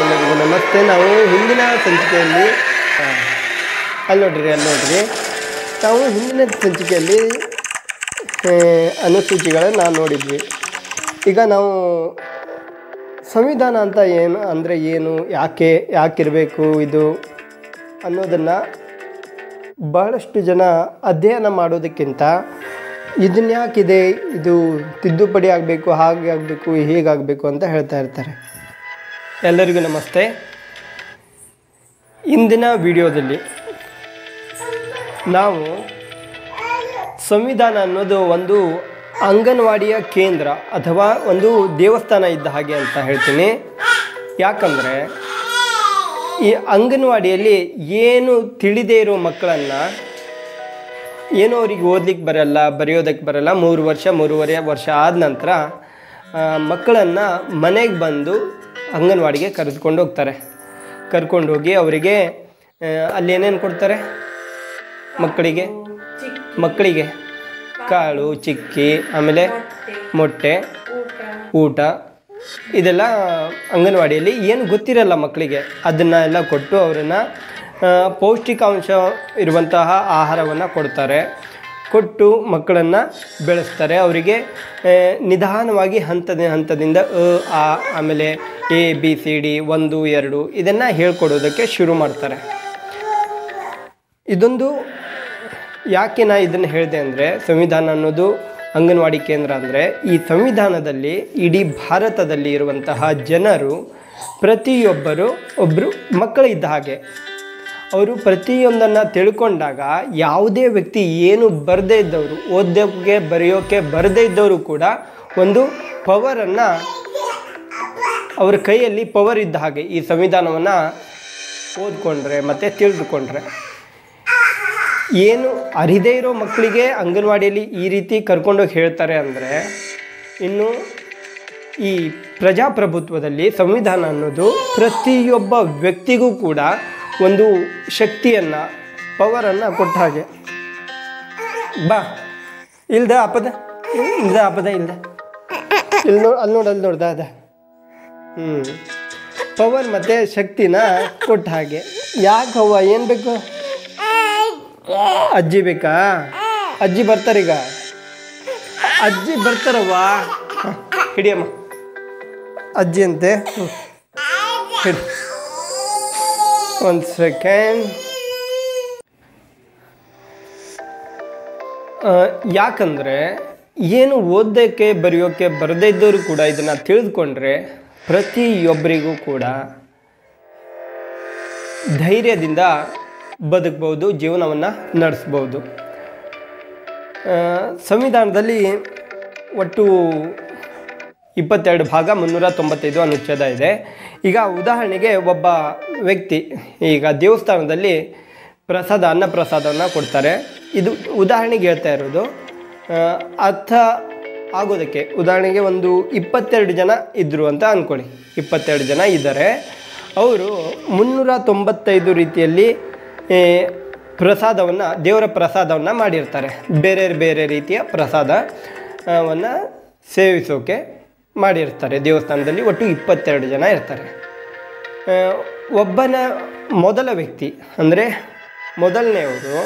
ಎಲ್ಲರಿಗೂ ನಮಸ್ತೆ. ನಾವು ಹಿಂದಿನ ಸಂಚಿಕೆಯಲ್ಲಿ ಅಲ್ಲಿ ನೋಡ್ರಿ ನಾವು ಹಿಂದಿನ ಸಂಚಿಕೆಯಲ್ಲಿ ಅನುಸೂಚಿಗಳನ್ನು ನೋಡಿದ್ವಿ. ಈಗ ನಾವು ಸಂವಿಧಾನ ಅಂತ ಏನು ಯಾಕಿರಬೇಕು ಇದು ಅನ್ನೋದನ್ನು ಬಹಳಷ್ಟು ಜನ ಅಧ್ಯಯನ ಮಾಡೋದಕ್ಕಿಂತ ಇದನ್ಯಾಕಿದೆ, ಇದು ತಿದ್ದುಪಡಿ ಆಗಬೇಕು, ಹಾಗೆ ಆಗಬೇಕು, ಹೀಗಾಗಬೇಕು ಅಂತ ಹೇಳ್ತಾ ಇರ್ತಾರೆ. ಎಲ್ಲರಿಗೂ ನಮಸ್ತೆ. ಇಂದಿನ ವಿಡಿಯೋದಲ್ಲಿ ನಾವು ಸಂವಿಧಾನ ಅನ್ನೋದು ಒಂದು ಅಂಗನವಾಡಿಯ ಕೇಂದ್ರ ಅಥವಾ ಒಂದು ದೇವಸ್ಥಾನ ಇದ್ದ ಹಾಗೆ ಅಂತ ಹೇಳ್ತೀನಿ. ಯಾಕಂದರೆ ಈ ಅಂಗನವಾಡಿಯಲ್ಲಿ ಏನು ತಿಳಿದೇ ಇರೋ ಮಕ್ಕಳನ್ನು, ಏನೋ ಅವ್ರಿಗೆ ಓದಲಿಕ್ಕೆ ಬರಲ್ಲ, ಬರೆಯೋದಕ್ಕೆ ಬರಲ್ಲ, 3-3.5 ವರ್ಷ ಆದ ನಂತರ ಮಕ್ಕಳನ್ನು ಮನೆಗೆ ಬಂದು ಅಂಗನವಾಡಿಗೆ ಕರೆದುಕೊಂಡು ಹೋಗ್ತಾರೆ. ಕರ್ಕೊಂಡೋಗಿ ಅವರಿಗೆ ಅಲ್ಲಿ ಏನೇನು ಕೊಡ್ತಾರೆ? ಮಕ್ಕಳಿಗೆ ಕಾಳು, ಚಿಕ್ಕಿ, ಆಮೇಲೆ ಮೊಟ್ಟೆ, ಊಟ, ಇದೆಲ್ಲ ಅಂಗನವಾಡಿಯಲ್ಲಿ ಏನು ಗೊತ್ತಿರಲ್ಲ ಮಕ್ಕಳಿಗೆ, ಅದನ್ನು ಎಲ್ಲ ಕೊಟ್ಟು ಅವರನ್ನು ಪೌಷ್ಟಿಕಾಂಶ ಇರುವಂತಹ ಆಹಾರವನ್ನು ಕೊಟ್ಟು ಮಕ್ಕಳನ್ನು ಬೆಳೆಸ್ತಾರೆ. ಅವರಿಗೆ ನಿಧಾನವಾಗಿ ಹಂತದಿಂದ ಆಮೇಲೆ ABCD 1 2 ಇದನ್ನು ಹೇಳ್ಕೊಡೋದಕ್ಕೆ ಶುರು ಮಾಡ್ತಾರೆ. ಇದೊಂದು ಯಾಕೆ ನಾ ಇದನ್ನು ಹೇಳಿದೆ ಅಂದರೆ, ಸಂವಿಧಾನ ಅನ್ನೋದು ಅಂಗನವಾಡಿ ಕೇಂದ್ರ ಅಂದರೆ, ಈ ಸಂವಿಧಾನದಲ್ಲಿ ಇಡೀ ಭಾರತದಲ್ಲಿ ಇರುವಂತಹ ಜನರು ಒಬ್ಬರು ಮಕ್ಕಳು ಇದ್ದ ಹಾಗೆ. ಅವರು ಪ್ರತಿಯೊಂದನ್ನು ತಿಳ್ಕೊಂಡಾಗ ಯಾವುದೇ ವ್ಯಕ್ತಿ ಏನು ಬರದೇ ಇದ್ದವರು, ಓದೋಕ್ಕೆ ಬರೆಯೋಕ್ಕೆ ಬರದೇ ಇದ್ದವರು ಕೂಡ ಒಂದು ಪವರನ್ನು, ಅವ್ರ ಕೈಯಲ್ಲಿ ಪವರ್ ಇದ್ದ ಹಾಗೆ ಈ ಸಂವಿಧಾನವನ್ನು ಓದ್ಕೊಂಡ್ರೆ ಮತ್ತು ತಿಳಿದುಕೊಂಡ್ರೆ. ಏನು ಅರಿದೇ ಇರೋ ಮಕ್ಕಳಿಗೆ ಅಂಗನವಾಡಿಯಲ್ಲಿ ಈ ರೀತಿ ಕರ್ಕೊಂಡೋಗಿ ಹೇಳ್ತಾರೆ ಅಂದರೆ, ಇನ್ನು ಈ ಪ್ರಜಾಪ್ರಭುತ್ವದಲ್ಲಿ ಸಂವಿಧಾನ ಅನ್ನೋದು ಪ್ರತಿಯೊಬ್ಬ ವ್ಯಕ್ತಿಗೂ ಕೂಡ ಒಂದು ಶಕ್ತಿಯನ್ನು, ಪವರನ್ನು ಕೊಟ್ಟ ಹಾಗೆ. ಇಲ್ದ ಅಪದ ಇಲ್ದ ಅಲ್ಲಿ ನೋಡ್ದ ಅದ ಪವರ್ ಮತ್ತು ಶಕ್ತಿನ ಕೊಟ್ಟ ಹಾಗೆ. ಯಾಕವ್ವ, ಏನು ಬೇಕು? ಅಜ್ಜಿ ಬೇಕಾ? ಅಜ್ಜಿ ಬರ್ತಾರೀಗ, ಅಜ್ಜಿ ಬರ್ತಾರವ್ವ. ಹಿಡಿಯಮ್ಮ ಅಜ್ಜಿ ಅಂತೆ. ಹಿಡಿ, ಒಂದು ಸೆಕೆಂಡ್. ಯಾಕಂದರೆ ಏನು ಓದೋಕ್ಕೆ ಬರೆಯೋಕ್ಕೆ ಬರದೇ ಇದ್ದವರು ಕೂಡ ಇದನ್ನು ತಿಳಿದುಕೊಂಡ್ರೆ ಪ್ರತಿಯೊಬ್ಬರಿಗೂ ಕೂಡ ಧೈರ್ಯದಿಂದ ಬದುಕ್ಬೋದು, ಜೀವನವನ್ನು ನಡೆಸ್ಬೋದು. ಸಂವಿಧಾನದಲ್ಲಿ ಒಟ್ಟು 22 ಭಾಗ 395 ಅನುಚ್ಛೇದ ಇದೆ. ಈಗ ಉದಾಹರಣೆಗೆ ಒಬ್ಬ ವ್ಯಕ್ತಿ ಈಗ ದೇವಸ್ಥಾನದಲ್ಲಿ ಅನ್ನಪ್ರಸಾದವನ್ನು ಕೊಡ್ತಾರೆ. ಇದು ಉದಾಹರಣೆಗೆ ಹೇಳ್ತಾ ಇರೋದು. ಅರ್ಥ ಆಗೋದಕ್ಕೆ ಉದಾಹರಣೆಗೆ ಒಂದು 22 ಜನ ಇದ್ದರು ಅಂತ ಅಂದ್ಕೊಳ್ಳಿ. 22 ಜನ ಇದ್ದಾರೆ. ಅವರು 395 ರೀತಿಯಲ್ಲಿ ದೇವರ ಪ್ರಸಾದವನ್ನು ಮಾಡಿರ್ತಾರೆ. ಬೇರೆ ರೀತಿಯ ಪ್ರಸಾದವನ್ನು ಸೇವಿಸೋಕೆ ಮಾಡಿರ್ತಾರೆ. ದೇವಸ್ಥಾನದಲ್ಲಿ ಒಟ್ಟು 22 ಜನ ಇರ್ತಾರೆ. ಮೊದಲ ವ್ಯಕ್ತಿ ಅಂದರೆ ಮೊದಲನೆಯವರು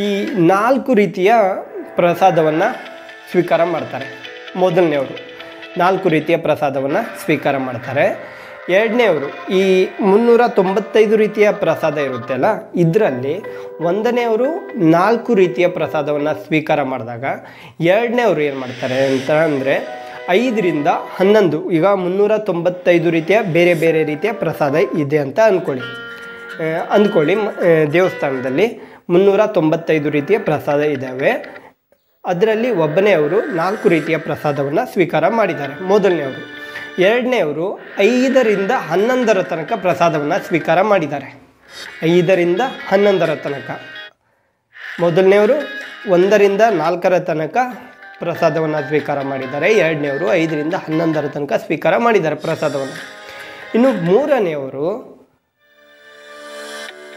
ಈ 4 ರೀತಿಯ ಪ್ರಸಾದವನ್ನು ಸ್ವೀಕಾರ ಮಾಡ್ತಾರೆ. ಮೊದಲನೆಯವರು 4 ರೀತಿಯ ಪ್ರಸಾದವನ್ನು ಸ್ವೀಕಾರ ಮಾಡ್ತಾರೆ. ಎರಡನೇವರು ಈ 395 ರೀತಿಯ ಪ್ರಸಾದ ಇರುತ್ತಲ್ಲ, ಇದರಲ್ಲಿ ಒಂದನೆಯವರು 4 ರೀತಿಯ ಪ್ರಸಾದವನ್ನು ಸ್ವೀಕಾರ ಮಾಡಿದಾಗ ಎರಡನೇವರು ಏನು ಮಾಡ್ತಾರೆ ಅಂತ ಅಂದರೆ 5ರಿಂದ 11, ಈಗ 395 ರೀತಿಯ ಬೇರೆ ರೀತಿಯ ಪ್ರಸಾದ ಇದೆ ಅಂತ ಅಂದ್ಕೊಳ್ಳಿ. ದೇವಸ್ಥಾನದಲ್ಲಿ 395 ರೀತಿಯ ಪ್ರಸಾದ ಇದ್ದಾವೆ. ಅದರಲ್ಲಿ ಒಬ್ಬನೆಯವರು 4 ರೀತಿಯ ಪ್ರಸಾದವನ್ನು ಸ್ವೀಕಾರ ಮಾಡಿದ್ದಾರೆ, ಮೊದಲನೆಯವರು. ಎರಡನೆಯವರು 5ರಿಂದ 11 ತನಕ ಪ್ರಸಾದವನ್ನು ಸ್ವೀಕಾರ ಮಾಡಿದ್ದಾರೆ. 5ರಿಂದ 11 ತನಕ. ಮೊದಲನೆಯವರು 1ರಿಂದ 4 ತನಕ ಪ್ರಸಾದವನ್ನು ಸ್ವೀಕಾರ ಮಾಡಿದ್ದಾರೆ. ಎರಡನೆಯವರು 5ರಿಂದ 11 ತನಕ ಸ್ವೀಕಾರ ಮಾಡಿದ್ದಾರೆ ಪ್ರಸಾದವನ್ನು. ಇನ್ನು ಮೂರನೆಯವರು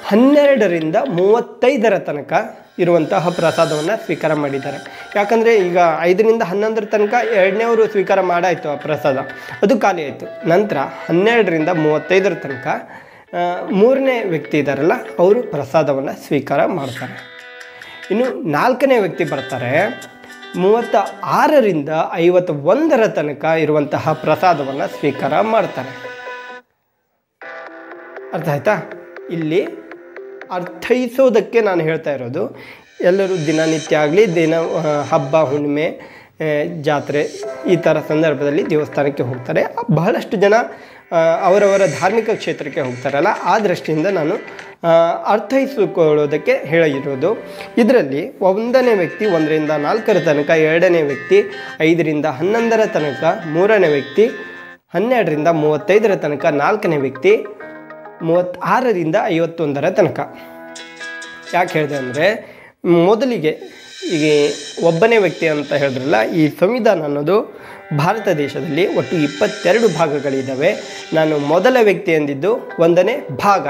12ರಿಂದ 35 ತನಕ ಇರುವಂತಹ ಪ್ರಸಾದವನ್ನು ಸ್ವೀಕಾರ ಮಾಡಿದ್ದಾರೆ. ಯಾಕಂದರೆ ಈಗ 5ರಿಂದ 11 ತನಕ 2ನೇವರು ಸ್ವೀಕಾರ ಮಾಡಾಯಿತು ಆ ಪ್ರಸಾದ, ಅದು ಖಾಲಿ ಆಯಿತು. ನಂತರ 12ರಿಂದ 35 ತನಕ 3ನೇ ವ್ಯಕ್ತಿ ಇದ್ದಾರಲ್ಲ ಅವರು ಪ್ರಸಾದವನ್ನು ಸ್ವೀಕಾರ ಮಾಡ್ತಾರೆ. ಇನ್ನು 4ನೇ ವ್ಯಕ್ತಿ ಬರ್ತಾರೆ, 36ರಿಂದ 51 ತನಕ ಇರುವಂತಹ ಪ್ರಸಾದವನ್ನು ಸ್ವೀಕಾರ ಮಾಡ್ತಾರೆ. ಅರ್ಥ ಆಯ್ತಾ? ಇಲ್ಲಿ ಅರ್ಥೈಸೋದಕ್ಕೆ ನಾನು ಹೇಳ್ತಾ ಇರೋದು, ಎಲ್ಲರೂ ದಿನನಿತ್ಯ ಆಗಲಿ ಹಬ್ಬ ಹುಣ್ಣಿಮೆ ಜಾತ್ರೆ ಈ ಥರ ಸಂದರ್ಭದಲ್ಲಿ ದೇವಸ್ಥಾನಕ್ಕೆ ಹೋಗ್ತಾರೆ. ಬಹಳಷ್ಟು ಜನ ಅವರವರ ಧಾರ್ಮಿಕ ಕ್ಷೇತ್ರಕ್ಕೆ ಹೋಗ್ತಾರಲ್ಲ, ಆ ದೃಷ್ಟಿಯಿಂದ ನಾನು ಅರ್ಥೈಸಿಕೊಳ್ಳೋದಕ್ಕೆ ಹೇಳಿರೋದು. ಇದರಲ್ಲಿ 1ನೇ ವ್ಯಕ್ತಿ 1ರಿಂದ 4 ತನಕ, 2ನೇ ವ್ಯಕ್ತಿ 5ರಿಂದ 11 ತನಕ, 3ನೇ ವ್ಯಕ್ತಿ 12ರಿಂದ 35 ತನಕ, 4ನೇ ವ್ಯಕ್ತಿ 36ರಿಂದ 51 ತನಕ. ಯಾಕೆ ಹೇಳಿದೆ ಅಂದರೆ, ಮೊದಲಿಗೆ ಈಗ 1ನೇ ವ್ಯಕ್ತಿ ಅಂತ ಹೇಳಿದ್ರಲ್ಲ, ಈ ಸಂವಿಧಾನ ಅನ್ನೋದು ಭಾರತ ದೇಶದಲ್ಲಿ ಒಟ್ಟು 22 ಭಾಗಗಳಿದ್ದಾವೆ. ನಾನು ಮೊದಲ ವ್ಯಕ್ತಿ ಎಂದಿದ್ದು 1ನೇ ಭಾಗ.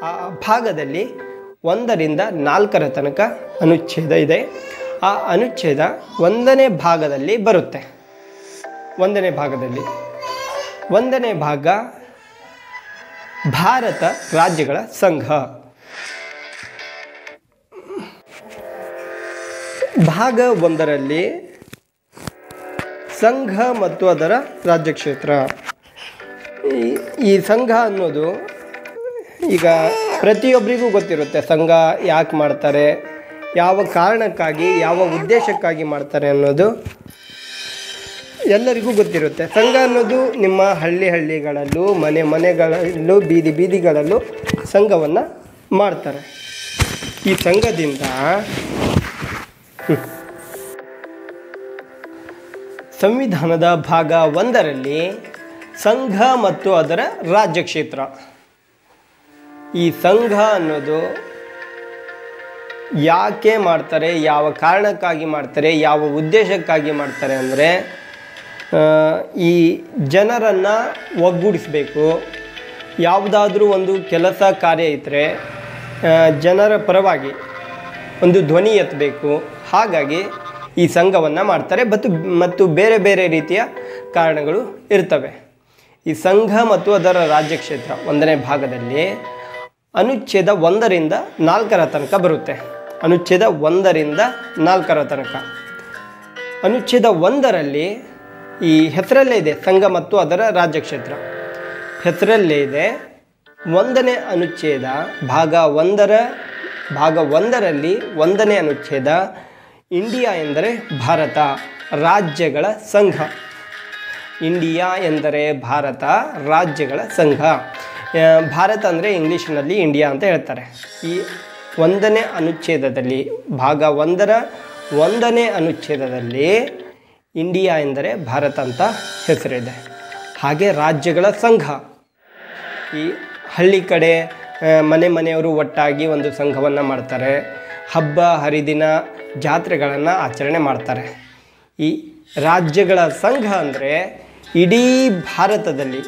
ಆ ಭಾಗದಲ್ಲಿ 1ರಿಂದ 4 ತನಕ ಅನುಚ್ಛೇದ ಇದೆ. ಆ ಅನುಚ್ಛೇದ 1ನೇ ಭಾಗದಲ್ಲಿ ಬರುತ್ತೆ. 1ನೇ ಭಾಗದಲ್ಲಿ 1ನೇ ಭಾಗ ಭಾರತ ರಾಜ್ಯಗಳ ಸಂಘ. ಭಾಗ 1ರಲ್ಲಿ ಸಂಘ ಮತ್ತು ಅದರ ರಾಜ್ಯ ಕ್ಷೇತ್ರ. ಈ ಸಂಘ ಅನ್ನೋದು ಈಗ ಪ್ರತಿಯೊಬ್ಬರಿಗೂ ಗೊತ್ತಿರುತ್ತೆ. ಸಂಘ ಯಾಕೆ ಮಾಡ್ತಾರೆ, ಯಾವ ಕಾರಣಕ್ಕಾಗಿ, ಯಾವ ಉದ್ದೇಶಕ್ಕಾಗಿ ಮಾಡ್ತಾರೆ ಅನ್ನೋದು ಎಲ್ಲರಿಗೂ ಗೊತ್ತಿರುತ್ತೆ. ಸಂಘ ಅನ್ನೋದು ನಿಮ್ಮ ಹಳ್ಳಿಗಳಲ್ಲೂ ಮನೆಗಳಲ್ಲೂ ಬೀದಿಗಳಲ್ಲೂ ಸಂಘವನ್ನು ಮಾಡ್ತಾರೆ. ಈ ಸಂಘದಿಂದ ಸಂವಿಧಾನದ ಭಾಗ 1ರಲ್ಲಿ ಸಂಘ ಮತ್ತು ಅದರ ರಾಜ್ಯ ಕ್ಷೇತ್ರ. ಈ ಸಂಘ ಅನ್ನೋದು ಯಾಕೆ ಮಾಡ್ತಾರೆ, ಯಾವ ಕಾರಣಕ್ಕಾಗಿ ಮಾಡ್ತಾರೆ, ಯಾವ ಉದ್ದೇಶಕ್ಕಾಗಿ ಮಾಡ್ತಾರೆ ಅಂದರೆ, ಈ ಜನರನ್ನು ಒಗ್ಗೂಡಿಸಬೇಕು. ಯಾವುದಾದ್ರೂ ಒಂದು ಕೆಲಸ ಕಾರ್ಯ ಇದ್ದರೆ ಜನರ ಪರವಾಗಿ ಒಂದು ಧ್ವನಿ ಎತ್ತಬೇಕು. ಹಾಗಾಗಿ ಈ ಸಂಘವನ್ನು ಮಾಡ್ತಾರೆ. ಮತ್ತು ಬೇರೆ ಬೇರೆ ರೀತಿಯ ಕಾರಣಗಳು ಇರ್ತವೆ. ಈ ಸಂಘ ಮತ್ತು ಅದರ ರಾಜ್ಯ ಕ್ಷೇತ್ರ 1ನೇ ಭಾಗದಲ್ಲಿ ಅನುಚ್ಛೇದ 1ರಿಂದ 4 ತನಕ ಬರುತ್ತೆ. ಅನುಚ್ಛೇದ 1ರಿಂದ 4 ತನಕ. ಅನುಚ್ಛೇದ 1ರಲ್ಲಿ ಈ ಹೆಸರಲ್ಲೇ ಇದೆ, ಸಂಘ ಮತ್ತು ಅದರ ರಾಜ್ಯ ಕ್ಷೇತ್ರ ಹೆಸರಲ್ಲೇ ಇದೆ. 1ನೇ ಅನುಚ್ಛೇದ ಭಾಗ 1ರಲ್ಲಿ 1ನೇ ಅನುಚ್ಛೇದ, ಇಂಡಿಯಾ ಎಂದರೆ ಭಾರತ ರಾಜ್ಯಗಳ ಸಂಘ. ಇಂಡಿಯಾ ಎಂದರೆ ಭಾರತ ರಾಜ್ಯಗಳ ಸಂಘ. ಭಾರತ ಅಂದರೆ ಇಂಗ್ಲೀಷ್ನಲ್ಲಿ ಇಂಡಿಯಾ ಅಂತ ಹೇಳ್ತಾರೆ. ಈ 1ನೇ ಅನುಚ್ಛೇದದಲ್ಲಿ ಭಾಗ 1ರ 1ನೇ ಅನುಚ್ಛೇದದಲ್ಲಿ ಇಂಡಿಯಾ ಎಂದರೆ ಭಾರತ ಅಂತ ಹೆಸರಿದೆ. ಹಾಗೆ ರಾಜ್ಯಗಳ ಸಂಘ, ಈ ಹಳ್ಳಿ ಕಡೆ ಮನೆಯವರು ಒಟ್ಟಾಗಿ ಒಂದು ಸಂಘವನ್ನು ಮಾಡ್ತಾರೆ. ಹಬ್ಬ ಹರಿದಿನ ಜಾತ್ರೆಗಳನ್ನು ಆಚರಣೆ ಮಾಡ್ತಾರೆ. ಈ ರಾಜ್ಯಗಳ ಸಂಘ ಅಂದರೆ ಇಡೀ ಭಾರತದಲ್ಲಿ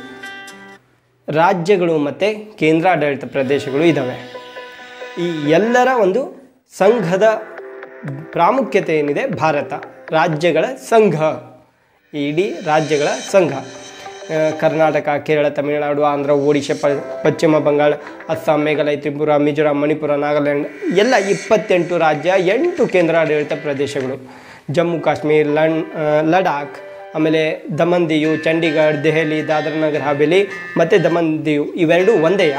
ರಾಜ್ಯಗಳು ಮತ್ತು ಕೇಂದ್ರಾಡಳಿತ ಪ್ರದೇಶಗಳು ಇದ್ದಾವೆ. ಈ ಎಲ್ಲರ ಒಂದು ಸಂಘದ ಪ್ರಾಮುಖ್ಯತೆ ಏನಿದೆ, ಭಾರತ ರಾಜ್ಯಗಳ ಸಂಘ, ಇಡೀ ರಾಜ್ಯಗಳ ಸಂಘ. ಕರ್ನಾಟಕ, ಕೇರಳ, ತಮಿಳುನಾಡು, ಆಂಧ್ರ, ಒಡಿಶಾ, ಪಶ್ಚಿಮ ಬಂಗಾಳ, ಅಸ್ಸಾಂ, ಮೇಘಾಲಯ, ತ್ರಿಪುರ, ಮಿಜೋರಾಂ, ಮಣಿಪುರ, ನಾಗಾಲ್ಯಾಂಡ್ ಎಲ್ಲ 28 ರಾಜ್ಯ, 8 ಕೇಂದ್ರಾಡಳಿತ ಪ್ರದೇಶಗಳು. ಜಮ್ಮು ಕಾಶ್ಮೀರ್, ಲಡಾಖ್, ಆಮೇಲೆ ದಮನ್ ದಿಯು, ಚಂಡೀಗಢ, ದೆಹಲಿ, ದಾದ್ರಾ ನಗರ್ ಹವೇಲಿ ಮತ್ತು ದಮನ್ ದಿಯು ಇವೆರಡೂ ಒಂದೇಯ.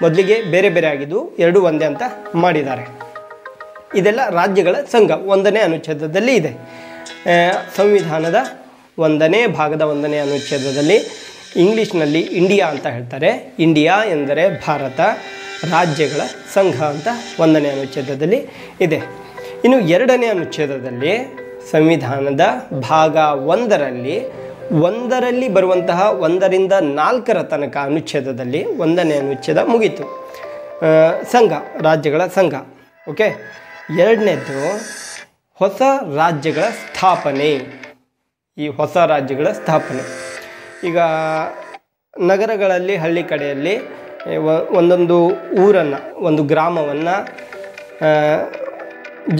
ಮೊದಲಿಗೆ ಬೇರೆ ಬೇರೆ ಆಗಿದ್ದು, ಎರಡೂ ಒಂದೇ ಅಂತ ಮಾಡಿದ್ದಾರೆ. ಇದೆಲ್ಲ ರಾಜ್ಯಗಳ ಸಂಘ 1ನೇ ಅನುಚ್ಛೇದದಲ್ಲಿ ಇದೆ. ಸಂವಿಧಾನದ 1ನೇ ಭಾಗದ 1ನೇ ಅನುಚ್ಛೇದದಲ್ಲಿ ಇಂಗ್ಲೀಷ್ನಲ್ಲಿ ಇಂಡಿಯಾ ಅಂತ ಹೇಳ್ತಾರೆ. ಇಂಡಿಯಾ ಎಂದರೆ ಭಾರತ ರಾಜ್ಯಗಳ ಸಂಘ ಅಂತ 1ನೇ ಅನುಚ್ಛೇದದಲ್ಲಿ ಇದೆ. ಇನ್ನು 2ನೇ ಅನುಚ್ಛೇದದಲ್ಲಿ ಸಂವಿಧಾನದ ಭಾಗ 1ರಲ್ಲಿ ಬರುವಂತಹ 1ರಿಂದ 4 ತನಕ ಅನುಚ್ಛೇದದಲ್ಲಿ 1ನೇ ಅನುಚ್ಛೇದ ಮುಗೀತು. ಸಂಘ, ರಾಜ್ಯಗಳ ಸಂಘ. ಓಕೆ. 2ನೇದು ಹೊಸ ರಾಜ್ಯಗಳ ಸ್ಥಾಪನೆ. ಈ ಹೊಸ ರಾಜ್ಯಗಳ ಸ್ಥಾಪನೆ ಈಗ ನಗರಗಳಲ್ಲಿ, ಹಳ್ಳಿ ಕಡೆಯಲ್ಲಿ ಒಂದೊಂದು ಊರನ್ನು, ಒಂದು ಗ್ರಾಮವನ್ನು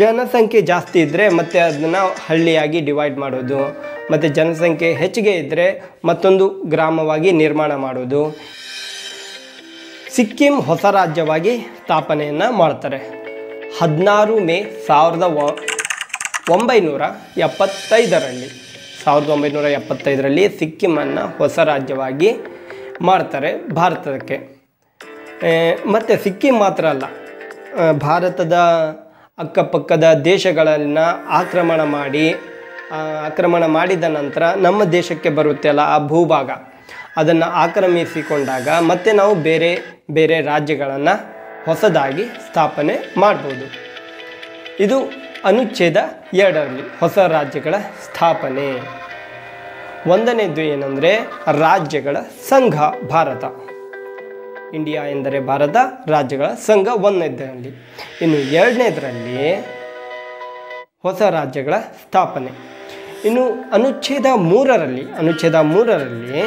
ಜನಸಂಖ್ಯೆ ಜಾಸ್ತಿ ಇದ್ದರೆ ಮತ್ತೆ ಅದನ್ನು ಹಳ್ಳಿಯಾಗಿ ಡಿವೈಡ್ ಮಾಡೋದು, ಮತ್ತು ಜನಸಂಖ್ಯೆ ಹೆಚ್ಚಿಗೆ ಇದ್ದರೆ ಮತ್ತೊಂದು ಗ್ರಾಮವಾಗಿ ನಿರ್ಮಾಣ ಮಾಡೋದು. ಸಿಕ್ಕಿಂ ಹೊಸ ರಾಜ್ಯವಾಗಿ ಸ್ಥಾಪನೆಯನ್ನು ಮಾಡ್ತಾರೆ 16 ಮೇ 1975ರಲ್ಲಿ. 1975ರಲ್ಲಿ ಸಿಕ್ಕಿಮನ್ನು ಹೊಸ ರಾಜ್ಯವಾಗಿ ಮಾಡ್ತಾರೆ ಭಾರತಕ್ಕೆ. ಮತ್ತು ಸಿಕ್ಕಿಂ ಮಾತ್ರ ಅಲ್ಲ, ಭಾರತದ ಅಕ್ಕಪಕ್ಕದ ದೇಶಗಳನ್ನು ಆಕ್ರಮಣ ಮಾಡಿದ ನಂತರ ನಮ್ಮ ದೇಶಕ್ಕೆ ಬರುತ್ತೆ ಅಲ್ಲ ಆ ಭೂಭಾಗ, ಅದನ್ನು ಆಕ್ರಮಿಸಿಕೊಂಡಾಗ ಮತ್ತೆ ನಾವು ಬೇರೆ ಬೇರೆ ರಾಜ್ಯಗಳನ್ನು ಹೊಸದಾಗಿ ಸ್ಥಾಪನೆ ಮಾಡ್ಬೋದು. ಇದು ಅನುಚ್ಛೇದ 2ರಲ್ಲಿ ಹೊಸ ರಾಜ್ಯಗಳ ಸ್ಥಾಪನೆ. 1ನೇದು ಏನಂದರೆ ರಾಜ್ಯಗಳ ಸಂಘ ಭಾರತ. ಇಂಡಿಯಾ ಎಂದರೆ ಭಾರತ, ರಾಜ್ಯಗಳ ಸಂಘ 1ನೇದರಲ್ಲಿ. ಇನ್ನು 2ನೇದರಲ್ಲಿ ಹೊಸ ರಾಜ್ಯಗಳ ಸ್ಥಾಪನೆ. ಇನ್ನು ಅನುಚ್ಛೇದ 3ರಲ್ಲಿ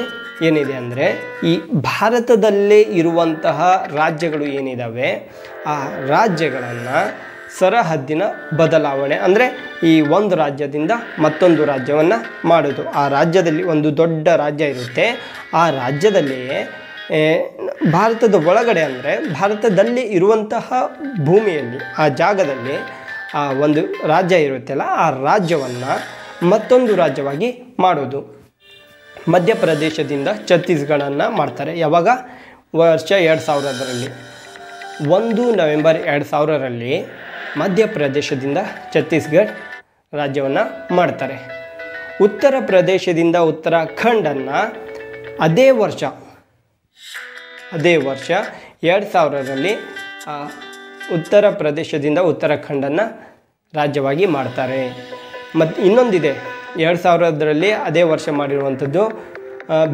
ಏನಿದೆ ಅಂದರೆ ಈ ಭಾರತದಲ್ಲೇ ಇರುವಂತಹ ರಾಜ್ಯಗಳು ಏನಿದ್ದಾವೆ ಆ ರಾಜ್ಯಗಳನ್ನು ಸರಹದ್ದಿನ ಬದಲಾವಣೆ, ಅಂದರೆ ಈ ಒಂದು ರಾಜ್ಯದಿಂದ ಮತ್ತೊಂದು ರಾಜ್ಯವನ್ನು ಮಾಡೋದು. ಆ ರಾಜ್ಯದಲ್ಲಿ ಒಂದು ದೊಡ್ಡ ರಾಜ್ಯ ಇರುತ್ತೆ, ಆ ರಾಜ್ಯದಲ್ಲಿ ಭಾರತದ ಒಳಗಡೆ ಅಂದರೆ ಭಾರತದಲ್ಲಿ ಇರುವಂತಹ ಭೂಮಿಯಲ್ಲಿ ಆ ಜಾಗದಲ್ಲಿ ಆ ಒಂದು ರಾಜ್ಯ ಇರುತ್ತಲ್ಲ ಆ ರಾಜ್ಯವನ್ನು ಮತ್ತೊಂದು ರಾಜ್ಯವಾಗಿ ಮಾಡೋದು. ಮಧ್ಯಪ್ರದೇಶದಿಂದ ಛತ್ತೀಸ್ಗಢನ್ನು ಮಾಡ್ತಾರೆ. ಯಾವಾಗ? ವರ್ಷ 2000ರಲ್ಲಿ. 1 ನವೆಂಬರ್ 2000ರಲ್ಲಿ ಮಧ್ಯಪ್ರದೇಶದಿಂದ ಛತ್ತೀಸ್ಗಢ ರಾಜ್ಯವನ್ನು ಮಾಡ್ತಾರೆ. ಉತ್ತರ ಪ್ರದೇಶದಿಂದ ಉತ್ತರಾಖಂಡನ್ನು ಅದೇ ವರ್ಷ 2000ರಲ್ಲಿ ಉತ್ತರ ಪ್ರದೇಶದಿಂದ ಉತ್ತರಾಖಂಡನ್ನು ರಾಜ್ಯವಾಗಿ ಮಾಡ್ತಾರೆ. ಮತ್ತು ಇನ್ನೊಂದಿದೆ 2000ರಲ್ಲಿ ಅದೇ ವರ್ಷ ಮಾಡಿರುವಂಥದ್ದು,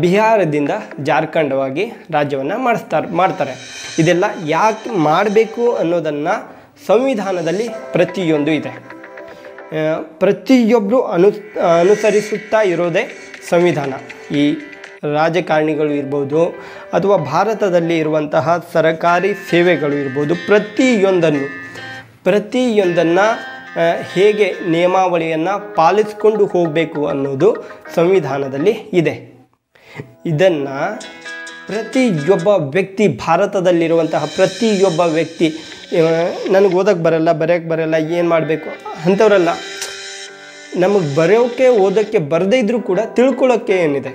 ಬಿಹಾರದಿಂದ ಜಾರ್ಖಂಡವಾಗಿ ರಾಜ್ಯವನ್ನು ಮಾಡ್ತಾರೆ. ಇದೆಲ್ಲ ಯಾಕೆ ಮಾಡಬೇಕು ಅನ್ನೋದನ್ನು ಸಂವಿಧಾನದಲ್ಲಿ ಪ್ರತಿಯೊಂದು ಇದೆ. ಪ್ರತಿಯೊಬ್ಬರು ಅನುಸರಿಸುತ್ತಾ ಇರೋದೇ ಸಂವಿಧಾನ. ಈ ರಾಜಕಾರಣಿಗಳು ಇರ್ಬೋದು ಅಥವಾ ಭಾರತದಲ್ಲಿ ಇರುವಂತಹ ಸರ್ಕಾರಿ ಸೇವೆಗಳು ಇರ್ಬೋದು, ಪ್ರತಿಯೊಂದನ್ನು ಹೇಗೆ ನಿಯಮಾವಳಿಯನ್ನು ಪಾಲಿಸಿಕೊಂಡು ಹೋಗಬೇಕು ಅನ್ನೋದು ಸಂವಿಧಾನದಲ್ಲಿ ಇದೆ. ಇದನ್ನು ಪ್ರತಿಯೊಬ್ಬ ವ್ಯಕ್ತಿ, ಭಾರತದಲ್ಲಿರುವಂತಹ ಪ್ರತಿಯೊಬ್ಬ ವ್ಯಕ್ತಿ, ನನಗೆ ಓದೋಕ್ಕೆ ಬರಲ್ಲ, ಬರೆಯೋಕ್ಕೆ ಬರಲ್ಲ, ಏನು ಮಾಡಬೇಕು ಅಂಥವರಲ್ಲ, ನಮಗೆ ಬರೆಯೋಕ್ಕೆ ಓದೋಕ್ಕೆ ಬರದೇ ಇದ್ದರೂ ಕೂಡ ತಿಳ್ಕೊಳ್ಳೋಕ್ಕೆ ಏನಿದೆ.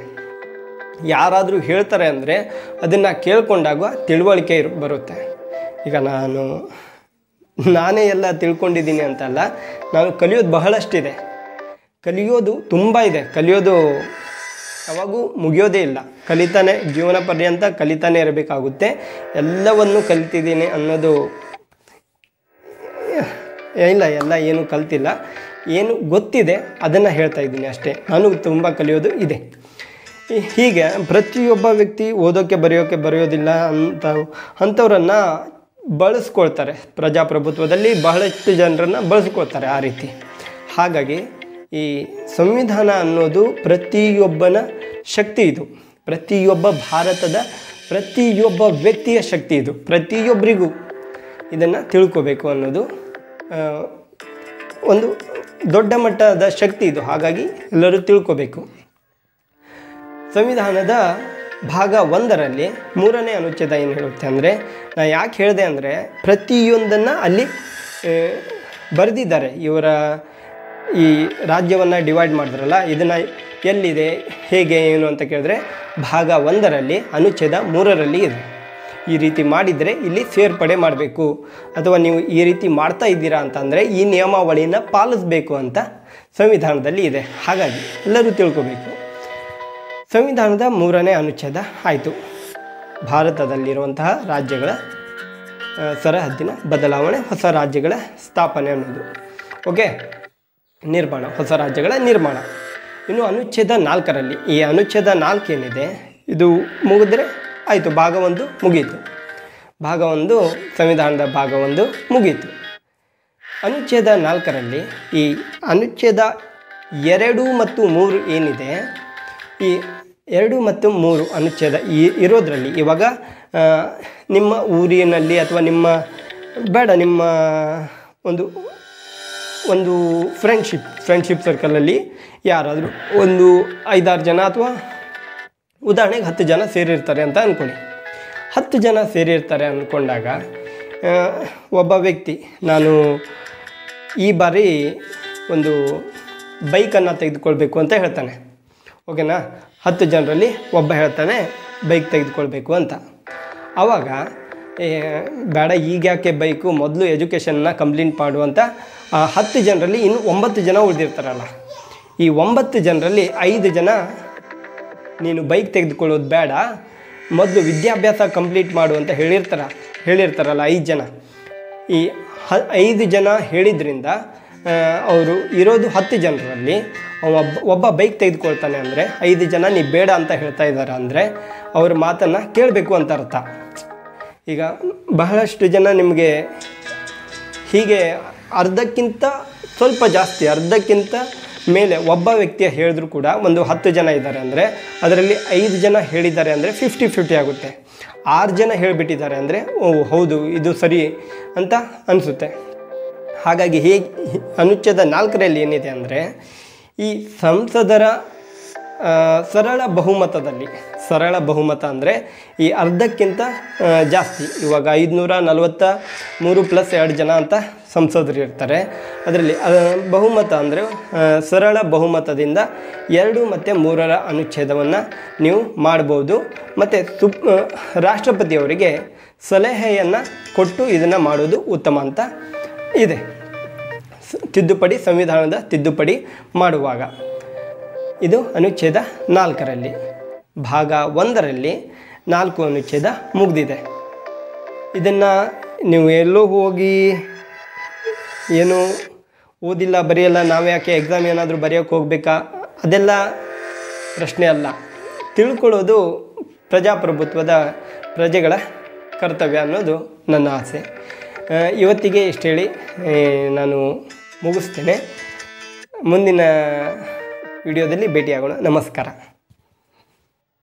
ಯಾರಾದರೂ ಹೇಳ್ತಾರೆ ಅಂದರೆ ಅದನ್ನು ಕೇಳ್ಕೊಂಡಾಗ ತಿಳುವಳಿಕೆ ಬರುತ್ತೆ. ಈಗ ನಾನೇ ಎಲ್ಲ ತಿಳ್ಕೊಂಡಿದ್ದೀನಿ ಅಂತಲ್ಲ, ನಾನು ಕಲಿಯೋದು ಬಹಳಷ್ಟಿದೆ, ಕಲಿಯೋದು ತುಂಬ ಇದೆ. ಕಲಿಯೋದು ಯಾವಾಗೂ ಮುಗಿಯೋದೇ ಇಲ್ಲ, ಕಲಿತಾನೆ ಜೀವನ ಪರ್ಯಂತ ಕಲಿತಾನೆ ಇರಬೇಕಾಗುತ್ತೆ. ಎಲ್ಲವನ್ನು ಕಲಿತಿದ್ದೀನಿ ಅನ್ನೋದು ಇಲ್ಲ, ಏನು ಕಲ್ತಿಲ್ಲ, ಏನು ಗೊತ್ತಿದೆ ಅದನ್ನು ಹೇಳ್ತಾ ಇದ್ದೀನಿ ಅಷ್ಟೇ. ನಾನು ತುಂಬ ಕಲಿಯೋದು ಇದೆ. ಹೀಗೆ ಪ್ರತಿಯೊಬ್ಬ ವ್ಯಕ್ತಿ ಓದೋಕ್ಕೆ ಬರೆಯೋದಿಲ್ಲ ಅಂಥವ್ರನ್ನು ಬಳಸ್ಕೊಳ್ತಾರೆ. ಪ್ರಜಾಪ್ರಭುತ್ವದಲ್ಲಿ ಬಹಳಷ್ಟು ಜನರನ್ನು ಬಳಸ್ಕೊಳ್ತಾರೆ ಆ ರೀತಿ. ಹಾಗಾಗಿ ಈ ಸಂವಿಧಾನ ಅನ್ನೋದು ಪ್ರತಿಯೊಬ್ಬನ ಶಕ್ತಿ. ಇದು ಭಾರತದ ಪ್ರತಿಯೊಬ್ಬ ವ್ಯಕ್ತಿಯ ಶಕ್ತಿ. ಇದು ಪ್ರತಿಯೊಬ್ಬರಿಗೂ ಇದನ್ನು ತಿಳ್ಕೋಬೇಕು ಅನ್ನೋದು ಒಂದು ದೊಡ್ಡ ಮಟ್ಟದ ಶಕ್ತಿ ಇದು. ಹಾಗಾಗಿ ಎಲ್ಲರೂ ತಿಳ್ಕೋಬೇಕು. ಸಂವಿಧಾನದ ಭಾಗ 1ರಲ್ಲಿ 3ನೇ ಅನುಚ್ಛೇದ ಏನು ಹೇಳುತ್ತೆ ಅಂದರೆ, ನಾನು ಯಾಕೆ ಹೇಳಿದೆ ಅಂದರೆ ಪ್ರತಿಯೊಂದನ್ನು ಅಲ್ಲಿ ಬರೆದಿದ್ದಾರೆ. ಇವರ ಈ ರಾಜ್ಯವನ್ನು ಡಿವೈಡ್ ಮಾಡಿದ್ರಲ್ಲ, ಇದನ್ನು ಎಲ್ಲಿದೆ, ಹೇಗೆ, ಏನು ಅಂತ ಕೇಳಿದ್ರೆ ಭಾಗ 1ರಲ್ಲಿ ಅನುಚ್ಛೇದ 3ರಲ್ಲಿ ಇದೆ. ಈ ರೀತಿ ಮಾಡಿದರೆ ಇಲ್ಲಿ ಸೇರ್ಪಡೆ ಮಾಡಬೇಕು, ಅಥವಾ ನೀವು ಈ ರೀತಿ ಮಾಡ್ತಾ ಇದ್ದೀರಾ ಅಂತಂದರೆ ಈ ನಿಯಮಾವಳಿಯನ್ನು ಪಾಲಿಸಬೇಕು ಅಂತ ಸಂವಿಧಾನದಲ್ಲಿ ಇದೆ. ಹಾಗಾಗಿ ಎಲ್ಲರೂ ತಿಳ್ಕೋಬೇಕು. ಸಂವಿಧಾನದ 3ನೇ ಅನುಚ್ಛೇದ ಆಯಿತು, ಭಾರತದಲ್ಲಿರುವಂತಹ ರಾಜ್ಯಗಳ ಸರಹದ್ದಿನ ಬದಲಾವಣೆ, ಹೊಸ ರಾಜ್ಯಗಳ ಸ್ಥಾಪನೆ ಅನ್ನೋದು. ಓಕೆ, ನಿರ್ಮಾಣ, ಹೊಸ ರಾಜ್ಯಗಳ ನಿರ್ಮಾಣ. ಇನ್ನು ಅನುಚ್ಛೇದ 4ರಲ್ಲಿ, ಈ ಅನುಚ್ಛೇದ 4 ಏನಿದೆ ಇದು ಮುಗಿದ್ರೆ ಆಯಿತು, ಭಾಗ 1 ಮುಗೀತು. ಭಾಗ 1, ಸಂವಿಧಾನದ ಭಾಗ 1 ಮುಗೀತು. ಅನುಚ್ಛೇದ 4ರಲ್ಲಿ ಈ ಅನುಚ್ಛೇದ 2 ಮತ್ತು 3 ಏನಿದೆ, ಈ 2 ಮತ್ತು 3 ಅನುಚ್ಛೇದ ಇರೋದ್ರಲ್ಲಿ ಇವಾಗ ನಿಮ್ಮ ಊರಿನಲ್ಲಿ ಅಥವಾ ನಿಮ್ಮ ಒಂದು ಒಂದು ಫ್ರೆಂಡ್ಶಿಪ್ ಸರ್ಕಲಲ್ಲಿ ಯಾರಾದರೂ ಒಂದು 5-6 ಜನ ಅಥವಾ ಉದಾಹರಣೆಗೆ 10 ಜನ ಸೇರಿರ್ತಾರೆ ಅಂತ ಅಂದ್ಕೊಳ್ಳಿ. 10 ಜನ ಸೇರಿರ್ತಾರೆ ಅಂದ್ಕೊಂಡಾಗ ಒಬ್ಬ ವ್ಯಕ್ತಿ ನಾನು ಈ ಬಾರಿ ಒಂದು ಬೈಕನ್ನು ತೆಗೆದುಕೊಳ್ಬೇಕು ಅಂತ ಹೇಳ್ತಾನೆ. ಓಕೆನಾ? 10 ಜನರಲ್ಲಿ ಒಬ್ಬ ಹೇಳ್ತಾನೆ ಬೈಕ್ ತೆಗೆದುಕೊಳ್ಬೇಕು ಅಂತ. ಆವಾಗ ಬೇಡ, ಈಗ ಯಾಕೆ ಬೈಕು, ಮೊದಲು ಎಜುಕೇಷನ್ನ ಕಂಪ್ಲೀಟ್ ಮಾಡುವಂಥ 10 ಜನರಲ್ಲಿ ಇನ್ನು 9 ಜನ ಉಳಿದಿರ್ತಾರಲ್ಲ. ಈ 9 ಜನರಲ್ಲಿ 5 ಜನ ನೀನು ಬೈಕ್ ತೆಗೆದುಕೊಳ್ಳೋದು ಬೇಡ, ಮೊದಲು ವಿದ್ಯಾಭ್ಯಾಸ ಕಂಪ್ಲೀಟ್ ಮಾಡು ಅಂತ ಹೇಳಿರ್ತಾರಲ್ಲ 5 ಜನ. ಈ 5 ಜನ ಹೇಳಿದ್ರಿಂದ ಅವರು ಇರೋದು 10 ಜನರಲ್ಲಿ ಒಬ್ಬ ಬೈಕ್ ತೆಗೆದುಕೊಳ್ತಾನೆ ಅಂದರೆ 5 ಜನ ನೀ ಬೇಡ ಅಂತ ಹೇಳ್ತಾ ಇದ್ದಾರೆ ಅಂದರೆ ಅವ್ರ ಮಾತನ್ನು ಕೇಳಬೇಕು ಅಂತ ಅರ್ಥ. ಈಗ ಬಹಳಷ್ಟು ಜನ ನಿಮಗೆ ಹೀಗೆ ಅರ್ಧಕ್ಕಿಂತ ಸ್ವಲ್ಪ ಜಾಸ್ತಿ, ಅರ್ಧಕ್ಕಿಂತ ಮೇಲೆ ಒಬ್ಬ ವ್ಯಕ್ತಿಯ ಹೇಳಿದ್ರು ಕೂಡ ಒಂದು 10 ಜನ ಇದ್ದಾರೆ ಅಂದರೆ ಅದರಲ್ಲಿ 5 ಜನ ಹೇಳಿದ್ದಾರೆ ಅಂದರೆ 50-50 ಆಗುತ್ತೆ. 6 ಜನ ಹೇಳಿಬಿಟ್ಟಿದ್ದಾರೆ ಅಂದರೆ ಓ ಹೌದು ಇದು ಸರಿ ಅಂತ ಅನಿಸುತ್ತೆ. ಹಾಗಾಗಿ ಅನುಚ್ಛೇದ 4ರಲ್ಲಿ ಏನಿದೆ ಅಂದರೆ ಈ ಸಂಸದರ ಸರಳ ಬಹುಮತ ಅಂದರೆ ಈ ಅರ್ಧಕ್ಕಿಂತ ಜಾಸ್ತಿ, ಇವಾಗ 543 + 2 ಜನ ಅಂತ ಸಂಸದರು ಇರ್ತಾರೆ. ಅದರಲ್ಲಿ ಬಹುಮತ ಅಂದರೆ ಸರಳ ಬಹುಮತದಿಂದ 2 ಮತ್ತು 3ರ ಅನುಚ್ಛೇದವನ್ನು ನೀವು ಮಾಡ್ಬೋದು. ಮತ್ತು ರಾಷ್ಟ್ರಪತಿಯವರಿಗೆ ಸಲಹೆಯನ್ನು ಕೊಟ್ಟು ಇದನ್ನು ಮಾಡೋದು ಉತ್ತಮ ಅಂತ ಇದೆ. ಸಂವಿಧಾನದ ತಿದ್ದುಪಡಿ ಮಾಡುವಾಗ ಇದು ಅನುಚ್ಛೇದ 4ರಲ್ಲಿ. ಭಾಗ 1ರಲ್ಲಿ 4 ಅನುಚ್ಛೇದ ಮುಗಿದಿದೆ. ಇದನ್ನು ನೀವು ಎಲ್ಲೋ ಹೋಗಿ ಏನು ಓದಿಲ್ಲ ಬರೆಯಲ್ಲ, ನಾವು ಯಾಕೆ ಎಕ್ಸಾಮ್ ಏನಾದರೂ ಬರೆಯೋಕ್ಕೆ ಹೋಗಬೇಕಾ, ಅದೆಲ್ಲ ಪ್ರಶ್ನೆ ಅಲ್ಲ. ತಿಳ್ಕೊಳ್ಳೋದು ಪ್ರಜಾಪ್ರಭುತ್ವದ ಪ್ರಜೆಗಳ ಕರ್ತವ್ಯ ಅನ್ನೋದು ನನ್ನ ಆಸೆ. ಇವತ್ತಿಗೆ ಇಷ್ಟು ಹೇಳಿ ನಾನು ಮುಗಿಸ್ತೇನೆ. ಮುಂದಿನ ವಿಡಿಯೋದಲ್ಲಿ ಭೇಟಿಯಾಗೋಣ. ನಮಸ್ಕಾರ.